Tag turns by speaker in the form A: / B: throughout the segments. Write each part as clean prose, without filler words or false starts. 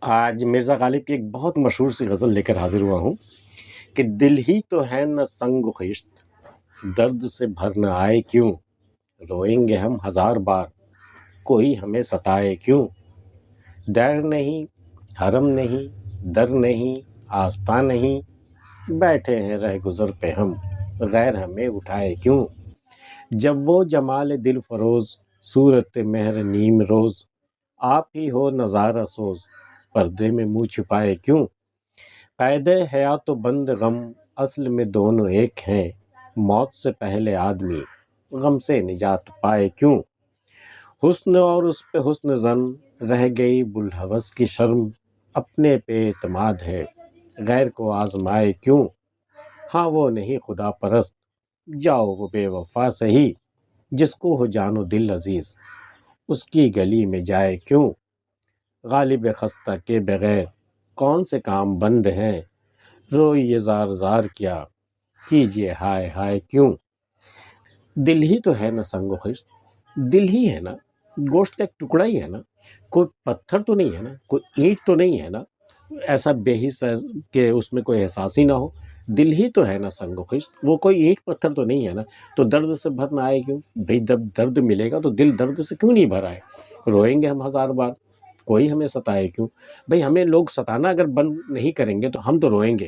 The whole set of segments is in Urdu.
A: آج مرزا غالب کی ایک بہت مشہور سی غزل لے کر حاضر ہوا ہوں کہ دل ہی تو ہے نہ سنگ و خشت، درد سے بھر نہ آئے کیوں، روئیں گے ہم ہزار بار، کوئی ہمیں ستائے کیوں، دیر نہیں، حرم نہیں، در نہیں، آستاں نہیں، بیٹھے ہیں رہ گزر پہ ہم، غیر ہمیں اٹھائے کیوں، جب وہ جمال دل فروز، صورت مہر نیم روز، آپ ہی ہو نظارہ سوز، پردے میں منہ چھپائے کیوں، قید حیات و بند غم، اصل میں دونوں ایک ہیں، موت سے پہلے آدمی غم سے نجات پائے کیوں، حسن اور اس پہ حسن زن، رہ گئی بلحوث کی شرم، اپنے پہ اعتماد ہے غیر کو آزمائے کیوں، ہاں وہ نہیں خدا پرست، جاؤ وہ بے وفا سہی، جس کو ہو جان و دل عزیز اس کی گلی میں جائے کیوں، غالب خستہ کے بغیر کون سے کام بند ہیں، روئیے زار زار کیا، کیجیے ہائے ہائے کیوں، دل ہی تو ہے نا سنگ و خشت، دل ہی ہے نا، گوشت کا ایک ٹکڑا ہی ہے نا، کوئی پتھر تو نہیں ہے نا، کوئی اینٹ تو نہیں ہے نا، ایسا بے حس ہے کہ اس میں کوئی احساس ہی نہ ہو، دل ہی تو ہے نا سنگ و خشت، وہ کوئی اینٹ پتھر تو نہیں ہے نا، تو درد سے بھر نہ آئے کیوں، بھئی جب درد ملے گا تو دل درد سے کیوں نہیں بھر آئے، روئیں گے ہم ہزار بار، کوئی ہمیں ستائے کیوں، بھئی ہمیں لوگ ستانا اگر بند نہیں کریں گے تو ہم تو روئیں گے،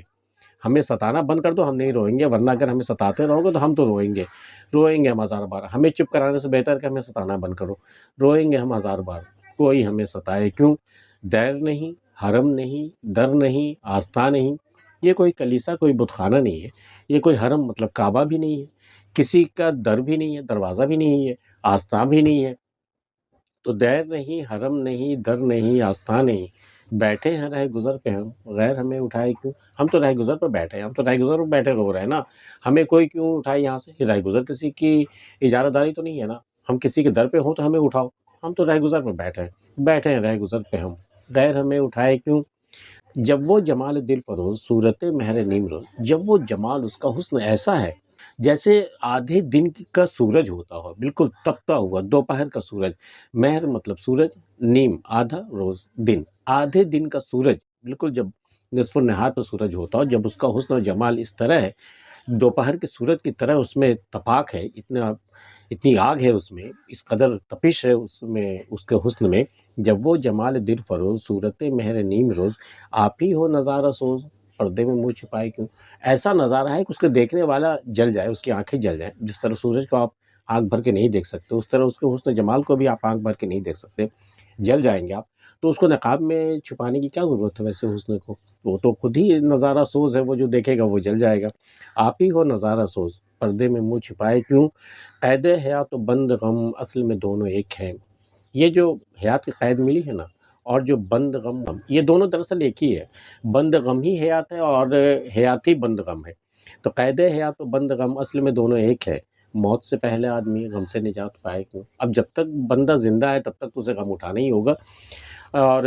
A: ہمیں ستانا بند کر دو ہم نہیں روئیں گے، ورنہ اگر ہمیں ستاتے رہو گے تو ہم تو روئیں گے ہم ہزار بار، ہمیں چپ کرانے سے بہتر کہ ہمیں ستانا بند کرو، روئیں گے ہم ہزار بار، کوئی ہمیں ستائے کیوں، دیر نہیں، حرم نہیں، در نہیں، آستاں نہیں، یہ کوئی کلیسا کوئی بت خانہ نہیں ہے، یہ کوئی حرم مطلب کعبہ بھی نہیں ہے، کسی کا در بھی نہیں ہے، دروازہ بھی نہیں ہے، آستاں بھی نہیں ہے، تو دیر نہیں، حرم نہیں، در نہیں، آستاں نہیں، بیٹھے ہیں رہ گزر پہ ہم، غیر ہمیں اٹھائے کیوں، ہم تو رہ گزر پہ بیٹھے ہیں، ہم تو رہ گزر پہ بیٹھے رو رہے ہیں نا، ہمیں کوئی کیوں اٹھائے یہاں سے، یہ رہ گزر کسی کی اجارہ داری تو نہیں ہے نا، ہم کسی کے در پہ ہوں تو ہمیں اٹھاؤ، ہم تو رہ گزر پہ بیٹھے ہیں رہ گزر پہ ہم، غیر ہمیں اٹھائے کیوں، جب وہ جمال دل فروز، صورت مہر نیم روز، جب وہ جمال اس کا حسن ایسا ہے جیسے آدھے دن کا سورج ہوتا ہو، بالکل تپتا ہوا دوپہر کا سورج، مہر مطلب سورج، نیم آدھا، روز دن، آدھے دن کا سورج، بالکل جب نصف النہار پہ سورج ہوتا ہو، جب اس کا حسن و جمال اس طرح ہے، دوپہر کے سورج کی طرح اس میں تپاک ہے، اتنی آگ ہے اس میں، اس قدر تپش ہے اس میں، اس کے حسن میں، جب وہ جمال دل فروز، صورت مہر نیم روز، آپ ہی ہو نظارہ سوز، پردے میں منہ چھپائے کیوں، ایسا نظارہ ہے کہ اس کے دیکھنے والا جل جائے، اس کی آنکھیں جل جائیں، جس طرح سورج کو آپ آنکھ بھر کے نہیں دیکھ سکتے اس طرح اس کے حسن جمال کو بھی آپ آنکھ بھر کے نہیں دیکھ سکتے، جل جائیں گے آپ، تو اس کو نقاب میں چھپانے کی کیا ضرورت ہے ویسے حسن کو، وہ تو خود ہی نظارہ سوز ہے، وہ جو دیکھے گا وہ جل جائے گا، آپ ہی ہو نظارہ سوز، پردے میں منہ چھپائے کیوں، قید حیات و بند غم، اصل میں دونوں ایک ہیں، یہ جو حیات کی قید ملی ہے نا اور جو بند غم، یہ دونوں دراصل ایک ہی ہے، بند غم ہی حیات ہے اور حیات ہی بند غم ہے، تو قید حیات و بند غم اصل میں دونوں ایک ہے، موت سے پہلے آدمی غم سے نجات پائے کیوں، اب جب تک بندہ زندہ ہے تب تک تو اسے غم اٹھانا ہی ہوگا، اور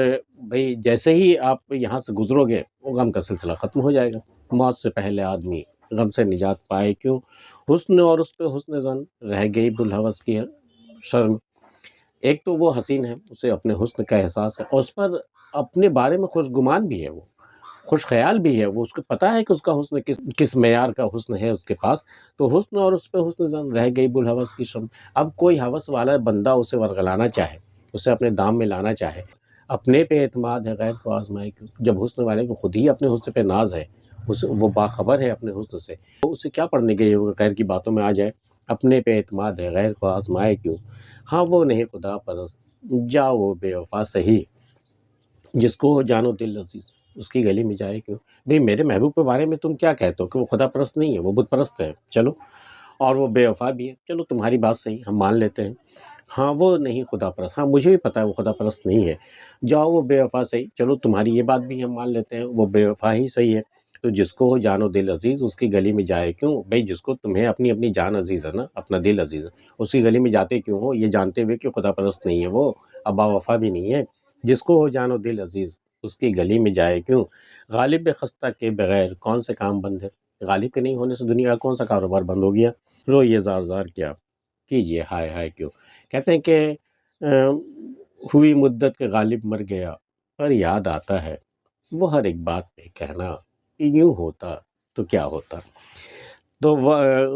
A: بھئی جیسے ہی آپ یہاں سے گزرو گے وہ غم کا سلسلہ ختم ہو جائے گا، موت سے پہلے آدمی غم سے نجات پائے کیوں، حسن اور اس پہ حسن زن، رہ گئی بلحوث کی شرم، ایک تو وہ حسین ہے، اسے اپنے حسن کا احساس ہے، اور اس پر اپنے بارے میں خوش گمان بھی ہے، وہ خوش خیال بھی ہے، وہ اس کو پتہ ہے کہ اس کا حسن کس معیار کا حسن ہے اس کے پاس، تو حسن اور اس پہ حسن زن، رہ گئی بلحوث کی شرم، اب کوئی ہوس والا بندہ اسے ورغلانا چاہے، اسے اپنے دام میں لانا چاہے، اپنے پہ اعتماد ہے غیر کو آزمائے کیوں، جب حسن والے کو خود ہی اپنے حسن پہ ناز ہے، وہ باخبر ہے اپنے حسن سے، تو اسے کیا پڑھنے کے غیر کی باتوں میں آ جائے، اپنے پہ اعتماد ہے غیر کو آزمائے کیوں، ہاں وہ نہیں خدا پرست، جاؤ وہ بے وفا سہی، جس کو ہو جان و دل عزیز اس کی گلی میں جائے کیوں، بھئی میرے محبوب کے بارے میں تم کیا کہتے ہو کہ وہ خدا پرست نہیں ہے، وہ بت پرست ہے، چلو، اور وہ بے وفا بھی ہے، چلو تمہاری بات صحیح، ہم مان لیتے ہیں، ہاں وہ نہیں خدا پرست، ہاں مجھے بھی پتہ ہے وہ خدا پرست نہیں ہے، جاؤ وہ بے وفا صحیح، چلو تمہاری یہ بات بھی ہم مان لیتے ہیں، وہ بے وفا ہی صحیح ہے، تو جس کو ہو جان و دل عزیز اس کی گلی میں جائے کیوں، بھئی جس کو تمہیں اپنی جان عزیز ہے نا، اپنا دل عزیز ہے، اس کی گلی میں جاتے کیوں ہو، یہ جانتے ہوئے کہ خدا پرست نہیں ہے وہ، اب با وفا بھی نہیں ہے، جس کو ہو جان و دل عزیز اس کی گلی میں جائے کیوں، غالب خستہ کے بغیر کون سے کام بند ہے، غالب کے نہیں ہونے سے دنیا کا کون سا کاروبار بند ہو گیا، روئیے زار زار کیا، کیجیے ہائے ہائے کیوں، کہتے ہیں کہ ہوئی مدت کے غالب مر گیا، پر یاد آتا ہے وہ ہر ایک بات پہ کہنا کہ یوں ہوتا تو کیا ہوتا، تو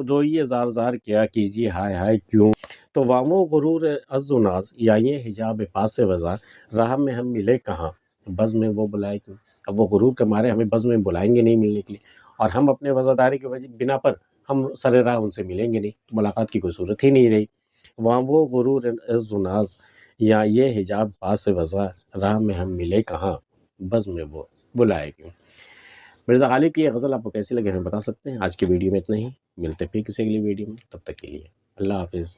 A: روئیے زار زار کیا کیجیے ہائے ہائے کیوں، تو وامو غرور عز و ناز یا یہ حجاب پاس وزا، راہ میں ہم ملے کہاں بز میں وہ بلائے کیوں۔ اب وہ غرور کے مارے ہمیں بز میں بلائیں گے نہیں ملنے کے لیے، اور ہم اپنے وزاداری کی وجہ بنا پر ہم سر راہ ان سے ملیں گے نہیں، تو ملاقات کی کوئی صورت ہی نہیں رہی۔ وہاں وہ غرور عز و ناز یا یہ حجاب پاس وزا، راہ میں ہم ملے کہاں بز میں وہ بلائے کیوں۔ مرزا غالب کی یہ غزل آپ کو کیسی لگے ہمیں بتا سکتے ہیں۔ آج کی ویڈیو میں اتنا ہی، ملتے پھر کسی اگلی ویڈیو میں، تب تک کے لیے اللہ حافظ۔